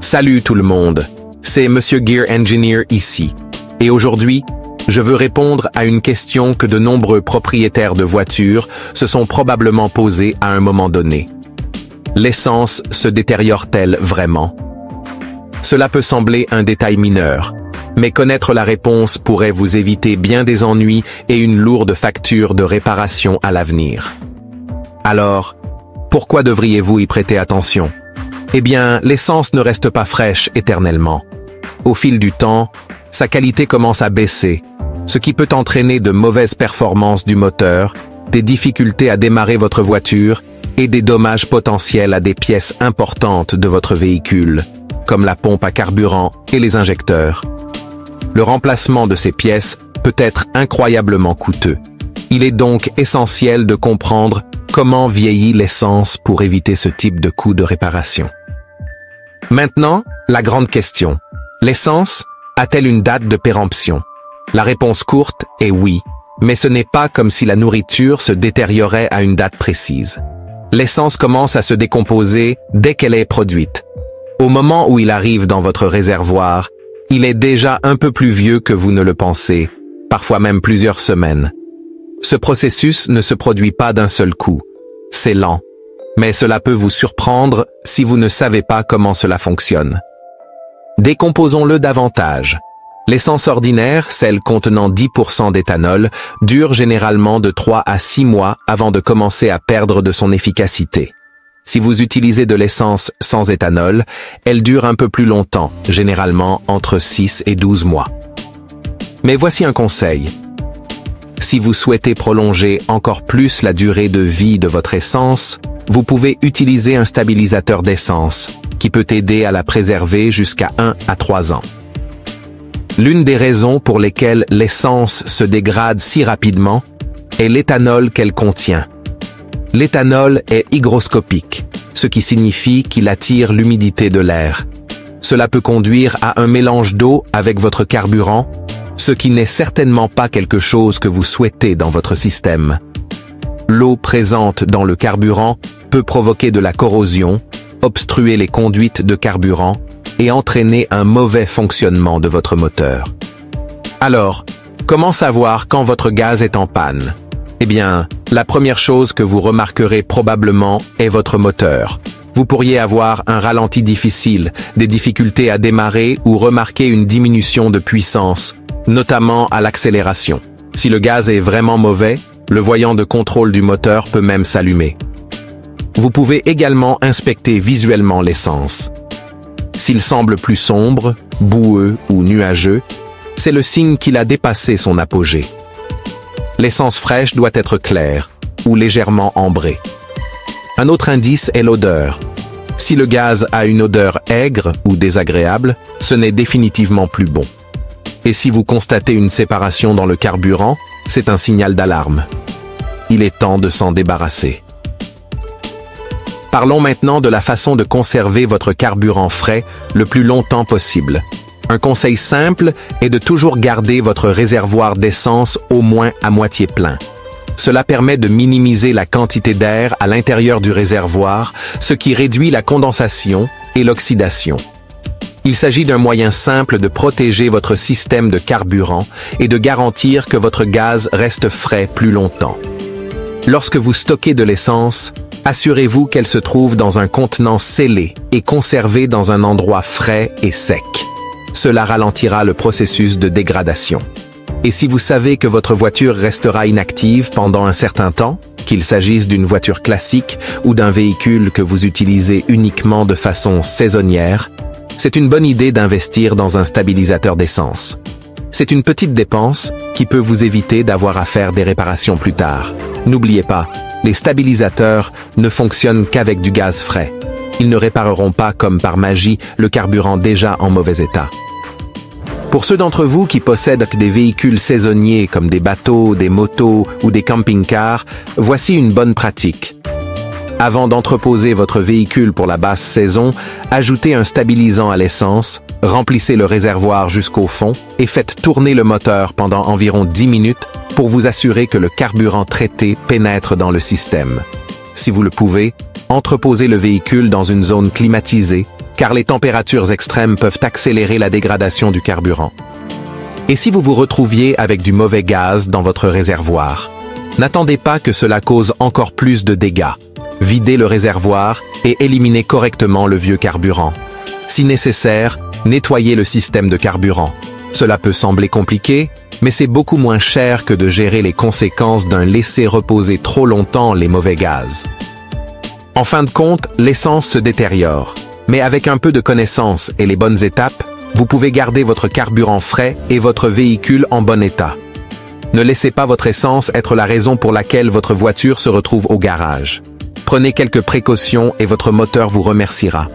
Salut tout le monde, c'est Monsieur Gear Engineer ici. Et aujourd'hui, je veux répondre à une question que de nombreux propriétaires de voitures se sont probablement posées à un moment donné. L'essence se détériore-t-elle vraiment? Cela peut sembler un détail mineur, mais connaître la réponse pourrait vous éviter bien des ennuis et une lourde facture de réparation à l'avenir. Alors, pourquoi devriez-vous y prêter attention? Eh bien, l'essence ne reste pas fraîche éternellement. Au fil du temps, sa qualité commence à baisser, ce qui peut entraîner de mauvaises performances du moteur, des difficultés à démarrer votre voiture et des dommages potentiels à des pièces importantes de votre véhicule, comme la pompe à carburant et les injecteurs. Le remplacement de ces pièces peut être incroyablement coûteux. Il est donc essentiel de comprendre comment vieillit l'essence pour éviter ce type de coût de réparation. Maintenant, la grande question. L'essence a-t-elle une date de péremption? La réponse courte est oui, mais ce n'est pas comme si la nourriture se détériorait à une date précise. L'essence commence à se décomposer dès qu'elle est produite. Au moment où il arrive dans votre réservoir, il est déjà un peu plus vieux que vous ne le pensez, parfois même plusieurs semaines. Ce processus ne se produit pas d'un seul coup. C'est lent, mais cela peut vous surprendre si vous ne savez pas comment cela fonctionne. Décomposons-le davantage. L'essence ordinaire, celle contenant 10% d'éthanol, dure généralement de 3 à 6 mois avant de commencer à perdre de son efficacité. Si vous utilisez de l'essence sans éthanol, elle dure un peu plus longtemps, généralement entre 6 et 12 mois. Mais voici un conseil. Si vous souhaitez prolonger encore plus la durée de vie de votre essence, vous pouvez utiliser un stabilisateur d'essence, qui peut aider à la préserver jusqu'à 1 à 3 ans. L'une des raisons pour lesquelles l'essence se dégrade si rapidement est l'éthanol qu'elle contient. L'éthanol est hygroscopique, ce qui signifie qu'il attire l'humidité de l'air. Cela peut conduire à un mélange d'eau avec votre carburant, ce qui n'est certainement pas quelque chose que vous souhaitez dans votre système. L'eau présente dans le carburant peut provoquer de la corrosion, obstruer les conduites de carburant et entraîner un mauvais fonctionnement de votre moteur. Alors, comment savoir quand votre gaz est en panne? Eh bien, la première chose que vous remarquerez probablement est votre moteur. Vous pourriez avoir un ralenti difficile, des difficultés à démarrer ou remarquer une diminution de puissance, notamment à l'accélération. Si le gaz est vraiment mauvais, le voyant de contrôle du moteur peut même s'allumer. Vous pouvez également inspecter visuellement l'essence. S'il semble plus sombre, boueux ou nuageux, c'est le signe qu'il a dépassé son apogée. L'essence fraîche doit être claire ou légèrement ambrée. Un autre indice est l'odeur. Si le gaz a une odeur aigre ou désagréable, ce n'est définitivement plus bon. Et si vous constatez une séparation dans le carburant, c'est un signal d'alarme. Il est temps de s'en débarrasser. Parlons maintenant de la façon de conserver votre carburant frais le plus longtemps possible. Un conseil simple est de toujours garder votre réservoir d'essence au moins à moitié plein. Cela permet de minimiser la quantité d'air à l'intérieur du réservoir, ce qui réduit la condensation et l'oxydation. Il s'agit d'un moyen simple de protéger votre système de carburant et de garantir que votre gaz reste frais plus longtemps. Lorsque vous stockez de l'essence, assurez-vous qu'elle se trouve dans un contenant scellé et conservée dans un endroit frais et sec. Cela ralentira le processus de dégradation. Et si vous savez que votre voiture restera inactive pendant un certain temps, qu'il s'agisse d'une voiture classique ou d'un véhicule que vous utilisez uniquement de façon saisonnière, c'est une bonne idée d'investir dans un stabilisateur d'essence. C'est une petite dépense qui peut vous éviter d'avoir à faire des réparations plus tard. N'oubliez pas, les stabilisateurs ne fonctionnent qu'avec du gaz frais. Ils ne répareront pas comme par magie le carburant déjà en mauvais état. Pour ceux d'entre vous qui possèdent des véhicules saisonniers comme des bateaux, des motos ou des camping-cars, voici une bonne pratique. Avant d'entreposer votre véhicule pour la basse saison, ajoutez un stabilisant à l'essence, remplissez le réservoir jusqu'au fond et faites tourner le moteur pendant environ 10 minutes pour vous assurer que le carburant traité pénètre dans le système. Si vous le pouvez, entreposez le véhicule dans une zone climatisée car les températures extrêmes peuvent accélérer la dégradation du carburant. Et si vous vous retrouviez avec du mauvais gaz dans votre réservoir, n'attendez pas que cela cause encore plus de dégâts. Videz le réservoir et éliminez correctement le vieux carburant. Si nécessaire, nettoyez le système de carburant. Cela peut sembler compliqué, mais c'est beaucoup moins cher que de gérer les conséquences d'un laisser reposer trop longtemps les mauvais gaz. En fin de compte, l'essence se détériore. Mais avec un peu de connaissance et les bonnes étapes, vous pouvez garder votre carburant frais et votre véhicule en bon état. Ne laissez pas votre essence être la raison pour laquelle votre voiture se retrouve au garage. Prenez quelques précautions et votre moteur vous remerciera.